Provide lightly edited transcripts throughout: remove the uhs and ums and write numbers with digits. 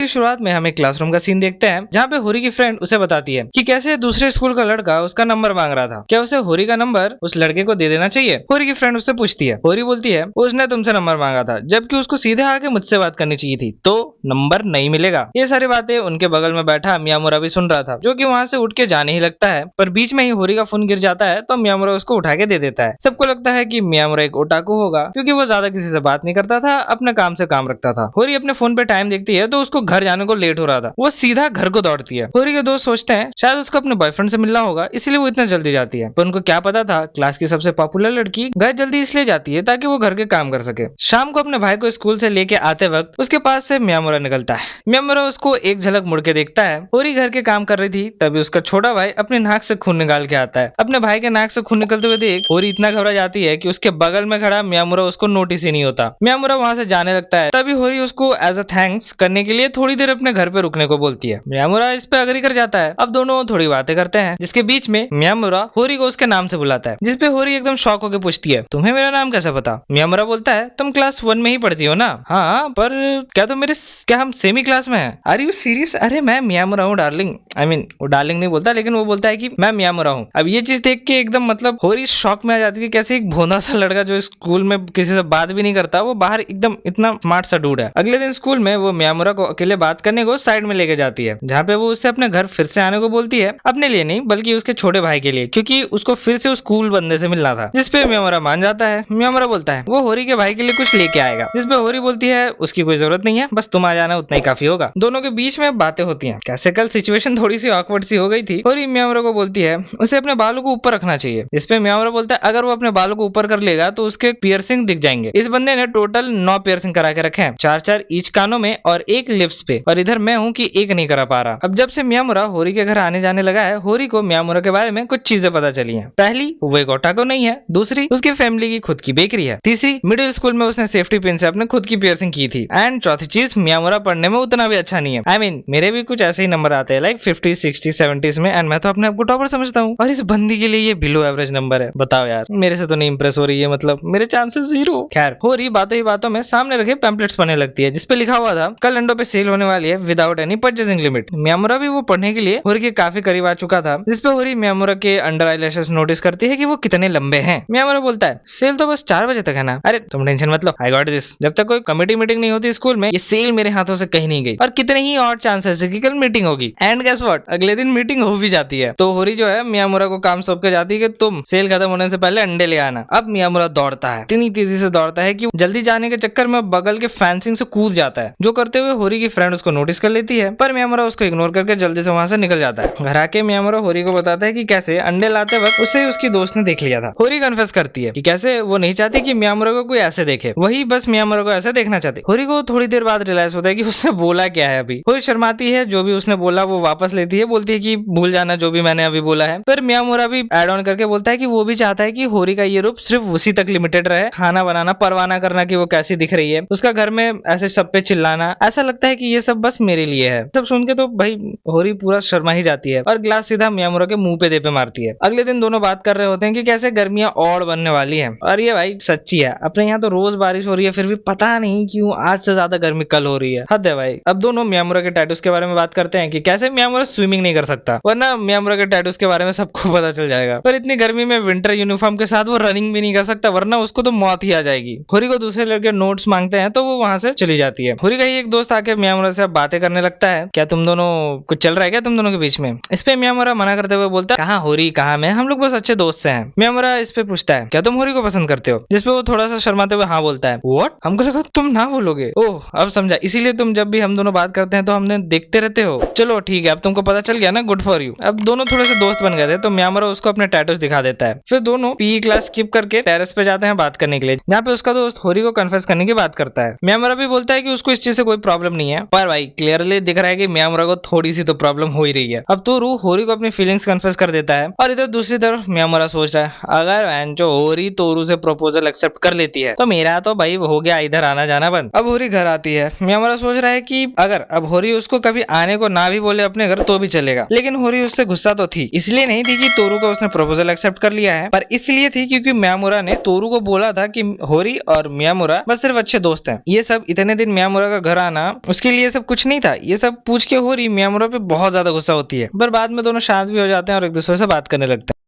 शुरुआत में हम एक क्लासरूम का सीन देखते हैं जहाँ पे होरी की फ्रेंड उसे बताती है कि कैसे दूसरे स्कूल का लड़का उसका नंबर मांग रहा था, क्या उसे होरी का नंबर उस लड़के को दे देना चाहिए। होरी की फ्रेंड उससे पूछती है, होरी बोलती है उसने तुमसे नंबर मांगा था जबकि उसको सीधे आके मुझसे बात करनी चाहिए थी, तो नंबर नहीं मिलेगा। ये सारी बातें उनके बगल में बैठा मियामुरा भी सुन रहा था, जो कि वहां से उठ के जाने ही लगता है, पर बीच में ही होरी का फोन गिर जाता है तो मियामुरा उसको उठा के दे देता है। सबको लगता है कि मियामुरा एक ओटाकू होगा क्योंकि वो ज्यादा किसी से बात नहीं करता था, अपने काम से काम रखता था। होरी अपने फोन पे टाइम देखती है तो उसको घर जाने को लेट हो रहा था, वो सीधा घर को दौड़ती है। होरी के दोस्त सोचते हैं शायद उसको अपने बॉयफ्रेंड से मिलना होगा इसलिए वो इतना जल्दी जाती है, पर उनको क्या पता था क्लास की सबसे पॉपुलर लड़की घर जल्दी इसलिए जाती है ताकि वो घर के काम कर सके। शाम को अपने भाई को स्कूल से लेके आते वक्त उसके पास से मियामुरा निकलता है। मियामुरा उसको एक झलक मुड़ के देखता है। होरी घर के काम कर रही थी तभी उसका छोटा भाई अपने नाक से खून निकाल के आता है। अपने भाई के नाक से खून निकलते हुए देख होरी इतना घबरा जाती है कि उसके बगल में खड़ा मियामुरा उसको नोटिस ही नहीं होता। मियामुरा वहां से जाने लगता है, तभी होरी उसको एज अ थैंक्स करने के लिए थोड़ी देर अपने घर पे रुकने को बोलती है। मियामुरा इस पे अग्री कर जाता है। अब दोनों थोड़ी बातें करते हैं जिसके बीच में मियामुरा होरी को उसके नाम से बुलाता है, जिसपे होरी एकदम शॉक होकर पूछती है, तुम्हें मेरा नाम कैसे पता। मियामुरा बोलता है, तुम क्लास 1 में ही पढ़ती हो ना। हाँ, पर क्या हम सेम ही क्लास में हैं? Are you serious? अरे मैं मियामुरा हूँ डार्लिंग। आई मीन वो डार्लिंग नहीं बोलता, लेकिन वो बोलता है कि मैं मियामुरा हूँ। अब ये चीज देख के एकदम मतलब होरी शॉक में आ जाती है, कैसे एक भोंदा सा लड़का जो स्कूल में किसी से बात भी नहीं करता, वो बाहर एकदम इतना स्मार्ट सा डूड है। अगले दिन स्कूल में वो मियामुरा को अकेले बात करने को साइड में लेके जाती है, जहाँ पे वो उससे अपने घर फिर से आने को बोलती है, अपने लिए नहीं बल्कि उसके छोटे भाई के लिए, क्योंकि उसको फिर से उस स्कूल बंदे से मिलना था। जिसपे मियामुरा मान जाता है। मियामुरा बोलता है वो होरी के भाई के लिए कुछ लेके आएगा, जिसपे होरी बोलती है उसकी कोई जरूरत नहीं है, बस तुम आ जाना उतना ही काफी होगा। दोनों के बीच में बातें होती हैं, कैसे कल सिचुएशन थोड़ी सी ऑकवर्ड सी हो गई थी। होरी मियामुरा को बोलती है उसे अपने बालों को ऊपर रखना चाहिए। इसपे मियामुरा बोलता है अगर वो अपने बालों को ऊपर कर लेगा तो उसके पियर्सिंग दिख जाएंगे। इस बंदे ने टोटल 9 पियर्सिंग करा के रखे हैं, 4-4 ईच कानों में और एक लिप्स पे, और इधर मैं हूँ कि एक नहीं करा पा रहा। अब जब से मियामुरा होरी के घर आने जाने लगा है, होरी को मियामुरा के बारे में कुछ चीजें पता चली हैं। पहली, वो एक ओटाको नहीं है। दूसरी, उसकी फैमिली की खुद की बेकरी है। तीसरी, मिडिल स्कूल में उसने सेफ्टी पिन से अपने खुद की पियर्सिंग की थी। एंड चौथी चीज, मियामुरा पढ़ने में उतना भी अच्छा नहीं है। आई मीन मेरे भी कुछ ऐसे ही नंबर आते हैं, लाइक 50, 60, 70s में, एंड मैं तो अपने आप को टॉपर समझता हूँ, और इस बंदी के लिए ये बिलो एवरेज नंबर है। बताओ यार, मेरे से तो नहीं इंप्रेस हो रही है, मतलब मेरे चांसेस 0। खैर, होरी बातों ही बातों में सामने रखे पैम्पलेट्स पढ़ने लगती है, जिसपे लिखा हुआ था कल अंडों पे सेल होने वाली है विदाउट एनी परचेसिंग लिमिट। मियामुरा भी वो पढ़ने के लिए होरी के काफी करीब आ चुका था, जिसपे होरी मियामुरा के अंडर आईलैशेस नोटिस करती है कि वो कितने लंबे हैं। मियामुरा बोलता है सेल तो बस 4 बजे तक है ना। अरे तुम टेंशन मत लो, आई गॉट दिस। जब तक कोई कमेटी मीटिंग नहीं होती स्कूल में, ये सेल मेरे हाथों से कहीं नहीं गई, और कितने ही और चांसेस है कि कल मीटिंग होगी। एंड गेस व्हाट, अगले दिन मीटिंग हो भी जाती है। तो होरी जो है मियामुरा को काम सौंप के जाती है कि तुम सेल खत्म होने से पहले अंडे ले आना। अब मियामुरा दौड़ता है, इतनी तेजी से दौड़ता है कि जल्दी जाने के चक्कर में बगल के फेंसिंग से कूद जाता है, जो करते हुए होरी की फ्रेंड उसको नोटिस कर लेती है, पर मियामुरा उसको इग्नोर करके जल्दी से वहां से निकल जाता है। घर आके मियामुरा होरी को बताता है कि कैसे अंडे लाते वक्त उसे उसकी दोस्त ने देख लिया था। होरी कन्फेस करती है कि कैसे वो नहीं चाहती कि मियामुरा को कोई ऐसे देखे, वही बस मियामुरा को ऐसे देखना चाहती। होरी को थोड़ी देर बाद रियलाइज होता है कि उसने बोला क्या है। अभी होरी शर्माती है, जो भी उसने बोला वो वापस लेती है, बोलती है कि भूल जाना जो भी मैंने अभी बोला है। फिर मियामुरा भी एड ऑन करके बोलता है कि वो भी चाहता है कि होरी का ये रूप सिर्फ उसी तक लिमिटेड रहे, खाना बनाना परवाना करना कि वो कैसी दिख रही है, उसका घर में ऐसे सब पे चिल्लाना, ऐसा लगता है कि ये सब बस मेरे लिए है। सब सुन के तो भाई होरी पूरा शर्मा ही जाती है और ग्लास सीधा मियामुरा के मुंह पे दे पे मारती है। अगले दिन दोनों बात कर रहे होते हैं कि कैसे गर्मियां और बनने वाली हैं, और ये भाई सच्ची है। अपने यहाँ तो रोज बारिश हो रही है, फिर भी पता नहीं क्यों आज से ज्यादा गर्मी कल हो रही है, हद है भाई। अब दोनों मियामुरा के टैटूज के बारे में बात करते हैं कि कैसे मियामुरा स्विमिंग नहीं कर सकता, वरना मियामुरा के टैटूज के बारे में सबको पता चल जाएगा, पर इतनी गर्मी में विंटर यूनिफॉर्म के साथ वो रनिंग भी नहीं कर सकता, वरना उसको तो मौत ही आ जाएगी। होरी को दूसरे लड़के नोट्स मांगते हैं तो वो वहां से चली जाती है। होरी का ही एक दोस्त आके मियामुरा से बातें करने लगता है, क्या तुम दोनों कुछ चल रहा है क्या तुम दोनों के बीच में। इस पे मियामुरा मना करते हुए बोलता है कहाँ होरी कहाँ मैं, हम लोग बस अच्छे दोस्त से हैं। मियामुरा इस पे पूछता है क्या तुम होरी को पसंद करते हो, जिसपे वो थोड़ा सा शर्माते हुए हाँ बोलता है। व्हाट, हमको लगा तुम ना बोलोगे। ओह अब समझा, इसीलिए तुम जब भी हम दोनों बात करते हैं तो हमने देखते रहते हो। चलो ठीक है, अब तुमको पता चल गया ना, गुड फॉर यू। अब दोनों थोड़े से दोस्त बन गए थे, तो मियामुरा उसको अपने टैटूज दिखा देता है। फिर दोनों पीई क्लास स्किप करके टेरेस पे जाते हैं बात करने के लिए, जहाँ पे उसका दोस्त होरी को कन्फेस करने की बात करता है। मियामुरा भी बोलता है कि उसको इस चीज से कोई प्रॉब्लम नहीं है, पर भाई क्लियरली दिख रहा है कि मियामुरा को थोड़ी सी तो प्रॉब्लम हो ही रही है। अब तोरू होरी को अपनी फीलिंग्स कन्फेस कर देता है, और इधर दूसरी तरफ मियामुरा सोच रहा है अगर जो होरी तोरू से प्रपोजल एक्सेप्ट कर लेती है तो मेरा तो भाई हो गया इधर आना जाना बंद। अब होरी घर आती है। मियामुरा सोच रहा है कि अगर अब होरी उसको कभी आने को ना भी बोले अपने घर तो भी चलेगा, लेकिन होरी उससे गुस्सा तो थी, इसलिए नहीं थी कि तोरू को उसने प्रपोजल एक्सेप्ट कर लिया है, पर इसलिए थी क्योंकि मियामुरा ने तोरू को बोला था कि होरी और मियामुरा बस सिर्फ अच्छे दोस्त हैं। ये सब इतने दिन मियामुरा का घर आना उसके उसके लिए सब कुछ नहीं था। ये सब पूछ के होरी मियामुरा पे बहुत ज्यादा गुस्सा होती है, पर बाद में दोनों शांत भी हो जाते हैं और एक दूसरे से बात करने लगते हैं।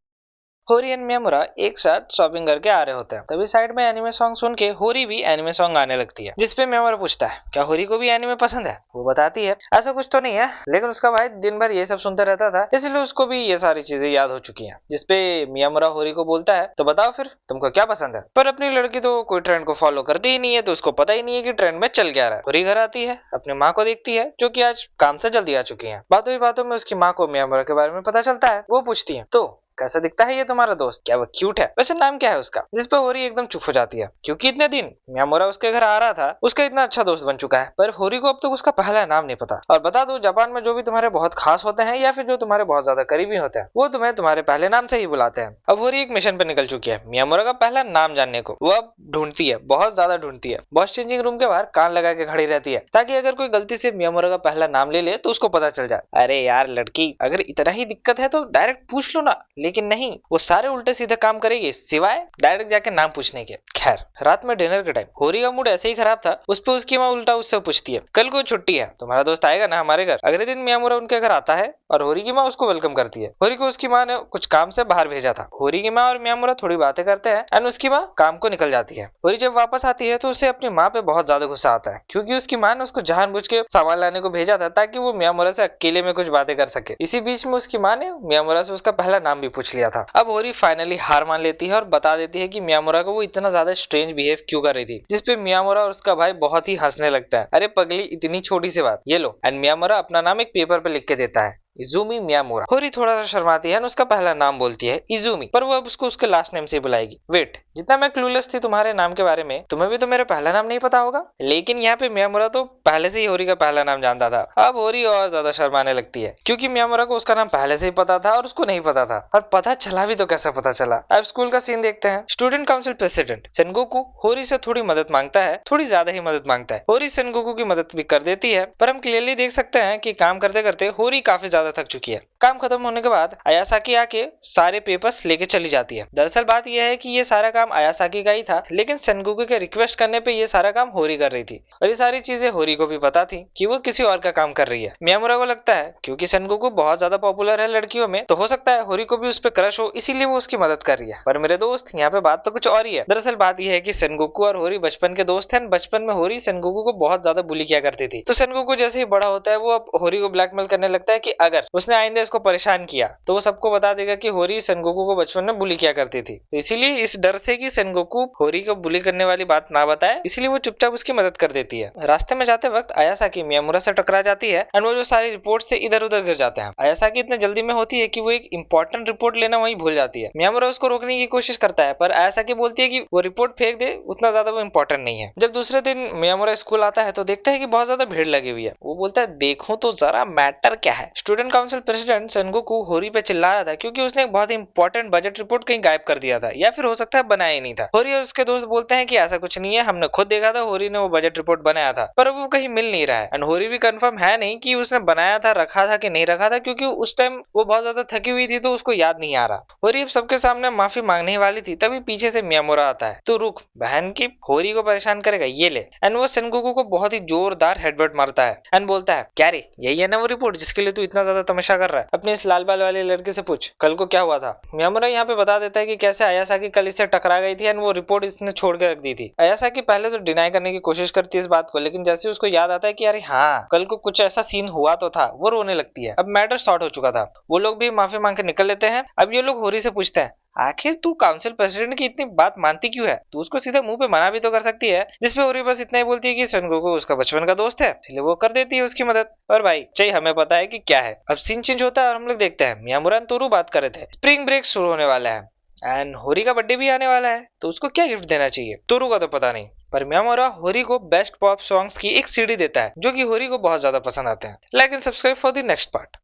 होरी एंड मियामुरा एक साथ शॉपिंग करके आ रहे होते हैं, तभी साइड में एनिमे सॉन्ग सुन के होरी भी एनिमे सॉन्ग गाने लगती है, जिसपे मियामुरा पूछता है क्या होरी को भी एनिमे पसंद है। वो बताती है ऐसा कुछ तो नहीं है, लेकिन उसका भाई दिन भर ये सब सुनता रहता था, इसलिए उसको भी ये सारी चीजें याद हो चुकी हैं। जिसपे मियामुरा होरी को बोलता है तो बताओ फिर तुमको क्या पसंद है। पर अपनी लड़की तो कोई ट्रेंड को फॉलो करती ही नहीं है, तो उसको पता ही नहीं है कि ट्रेंड में चल क्या रहा है। होरी घर आती है, अपनी माँ को देखती है जो कि आज काम से जल्दी आ चुकी है। बातों ही बातों में उसकी माँ को मियामुरा के बारे में पता चलता है। वो पूछती है तो कैसा दिखता है ये तुम्हारा दोस्त, क्या वो क्यूट है, वैसे नाम क्या है उसका। जिसपे होरी एकदम चुप हो जाती है, क्योंकि इतने दिन मियामुरा उसके घर आ रहा था, उसका इतना अच्छा दोस्त बन चुका है, पर होरी को अब तक उसका पहला नाम नहीं पता। और बता दो, जापान में जो भी तुम्हारे बहुत खास होते हैं या फिर जो तुम्हारे बहुत ज्यादा करीबी होते हैं, वो तुम्हें तुम्हारे पहले नाम से ही बुलाते हैं। अब होरी एक मिशन पे निकल चुकी है मियामुरा का पहला नाम जानने को। वो अब ढूंढती है, बहुत ज्यादा ढूंढती है। बॉस चेंजिंग रूम के बाहर कान लगा के खड़ी रहती है, ताकि अगर कोई गलती से मियामुरा का पहला नाम ले ले तो उसको पता चल जाए। अरे यार लड़की, अगर इतना ही दिक्कत है तो डायरेक्ट पूछ लो ना, लेकिन नहीं, वो सारे उल्टे सीधे काम करेगी सिवाय डायरेक्ट जाके नाम पूछने के। खैर, रात में डिनर के टाइम होरी का मूड ऐसे ही खराब था, उस पे उसकी माँ उल्टा उससे पूछती है कल को छुट्टी है, तुम्हारा दोस्त आएगा ना हमारे घर। अगले दिन मियामुरा उनके घर आता है और होरी की माँ उसको वेलकम करती है। होरी को उसकी माँ ने कुछ काम से बाहर भेजा था। होरी की माँ और मियामुरा थोड़ी बातें करते हैं एंड उसकी माँ काम को निकल जाती है। होरी जब वापस आती है तो उसे अपनी माँ पे बहुत ज्यादा गुस्सा आता है, क्योंकि उसकी माँ ने उसको जानबूझ के सामान लाने को भेजा था ताकि वो मियामुरा से अकेले में कुछ बातें कर सके। इसी बीच में उसकी माँ ने मियामुरा से उसका पहला नाम भी पूछ लिया था। अब होरी फाइनली हार मान लेती है और बता देती है कि मियामुरा को वो इतना ज्यादा स्ट्रेंज बिहेव क्यों कर रही थी। जिसपे मियामुरा और उसका भाई बहुत ही हंसने लगता है। अरे पगली, इतनी छोटी सी बात, ये लो। एंड मियामुरा अपना नाम एक पेपर पे लिख के देता है, इजुमी मियामुरा। होरी थोड़ा सा शर्माती है, उसका पहला नाम बोलती है इजुमी, पर वो अब उसको उसके लास्ट नेम से बुलाएगी। वेट, जितना मैं क्लूलेस थी तुम्हारे नाम के बारे में, तुम्हें भी तो मेरा पहला नाम नहीं पता होगा। लेकिन यहाँ पे मियामुरा तो पहले से ही होरी का पहला नाम जानता था। अब होरी और ज्यादा शर्माने लगती है, क्योंकि मियामुरा को उसका नाम पहले से ही पता था और उसको नहीं पता था। और पता चला भी तो कैसे पता चला। अब स्कूल का सीन देखते हैं। स्टूडेंट काउंसिल प्रेसिडेंट सेनगोकू होरी से थोड़ी मदद मांगता है, थोड़ी ज्यादा ही मदद मांगता है। होरी सेनगोकू की मदद भी कर देती है, पर हम क्लियरली देख सकते हैं कि काम करते करते होरी काफी ज्यादा थक चुकी है। काम खत्म होने के बाद आयासाकी आके सारे पेपर्स लेके चली जाती है। दरअसल बात यह है कि ये सारा काम आयासाकी का ही था, लेकिन सेनगोकू के रिक्वेस्ट करने पे ये सारा काम होरी कर रही थी। और ये सारी चीजें होरी को भी पता थी कि वो किसी और का काम कर रही है। मियामुरा को लगता है क्योंकि सेनगोकू बहुत ज्यादा पॉपुलर है लड़कियों में, तो हो सकता है होरी को भी उस पर क्रश हो, इसीलिए वो उसकी मदद कर रही है। पर मेरे दोस्त, यहाँ पे बात तो कुछ और ही है। दरअसल बात यह है कि सेनगोकू और होरी बचपन के दोस्त हैं। बचपन में होरी सेनगोकू को बहुत ज्यादा बुली किया करती थी, तो सेनगोकू जैसे ही बड़ा होता है वो अब होरी को ब्लैकमेल करने लगता है कि अगर उसने आइंदा इसको परेशान किया तो वो सबको बता देगा कि होरी सेनगोकू को बचपन में बुली किया करती थी। तो इसीलिए इस डर से कि सेनगोकू होरी को बुली करने वाली बात ना बताए, इसलिए वो चुपचाप उसकी मदद कर देती है। रास्ते में जाते वक्त आयासाकी मियामुरा से टकरा जाती है और वो जो सारी रिपोर्ट से इधर उधर गिर जाते हैं। आयासाकी इतने जल्दी में होती है कि वो एक इंपॉर्टेंट रिपोर्ट लेना वहीं भूल जाती है। मियामुरा उसको रोकने की कोशिश करता है, पर आयासाकी बोलती है कि वो रिपोर्ट फेंक दे, उतना ज्यादा वो इंपॉर्टेंट नहीं है। जब दूसरे दिन मियामुरा स्कूल आता है तो देखता है कि बहुत ज्यादा भीड़ लगी हुई है। वो बोलता है देखो तो जरा मैटर क्या है। स्टूडेंट काउंसिल प्रेसिडेंट सेनगोकू होरी पे चिल्ला रहा था क्योंकि उसने एक बहुत ही इंपॉर्टेंट बजट रिपोर्ट कहीं गायब कर दिया था, या फिर हो सकता है बनाया ही नहीं था। होरी और उसके दोस्त बोलते हैं कि ऐसा कुछ नहीं है, हमने खुद देखा था, होरी ने वो बजट रिपोर्ट बनाया था, पर वो कहीं मिल नहीं रहा है। एंड होरी भी कंफर्म है नहीं कि उसने बनाया था, रखा था कि नहीं रखा था, क्योंकि उस टाइम वो बहुत ज्यादा थकी हुई थी तो उसको याद नहीं आ रहा। होरी अब सबके सामने माफी मांगने वाली थी, तभी पीछे से मियामुरा आता है। तो रुक, बहन की होरी को परेशान करेगा, ये ले। एंड वो सेनगोकू को बहुत ही जोरदार हेडबट मारता है एंड बोलता है क्या रे, यही है ना वो रिपोर्ट जिसके लिए तू इतना ज्यादा तमाशा कर रहा है? अपने इस लाल बाल वाले लड़के से पूछ कल को क्या हुआ था। मियामुरा यहाँ पे बता देता है कि कैसे आयासाकी कल इससे टकरा गई थी एंड वो रिपोर्ट इसने छोड़ के रख दी थी। आयासाकी पहले तो डिनाई करने की कोशिश करती है इस बात को, लेकिन जैसे उसको याद आता है कि अरे हाँ, कल को कुछ ऐसा सीन हुआ तो था, वो रोने लगती है। अब मैटर सॉर्ट हो चुका था, वो लोग भी माफी मांग के निकल लेते हैं। अब ये लोग होरी से पूछते हैं आखिर तू काउंसिल प्रेसिडेंट की इतनी बात मानती क्यों है? तू उसको सीधे मुंह पे मना भी तो कर सकती है। जिसपे होरी बस इतना ही बोलती है कि सेनगोकू उसका बचपन का दोस्त है, इसलिए वो कर देती है उसकी मदद। और भाई चाहिए हमें पता है कि क्या है। अब सीन चेंज होता है और हम लोग देखते हैं मियामुरा और तोरू बात कर रहे थे। स्प्रिंग ब्रेक शुरू होने वाला है एंड होरी का बर्थडे भी आने वाला है, तो उसको क्या गिफ्ट देना चाहिए? तोरू का तो पता नहीं, पर मियामुरा होरी को बेस्ट पॉप सॉन्ग्स की एक सीडी देता है जो कि होरी को बहुत ज्यादा पसंद आते हैं। Like and subscribe for the next part.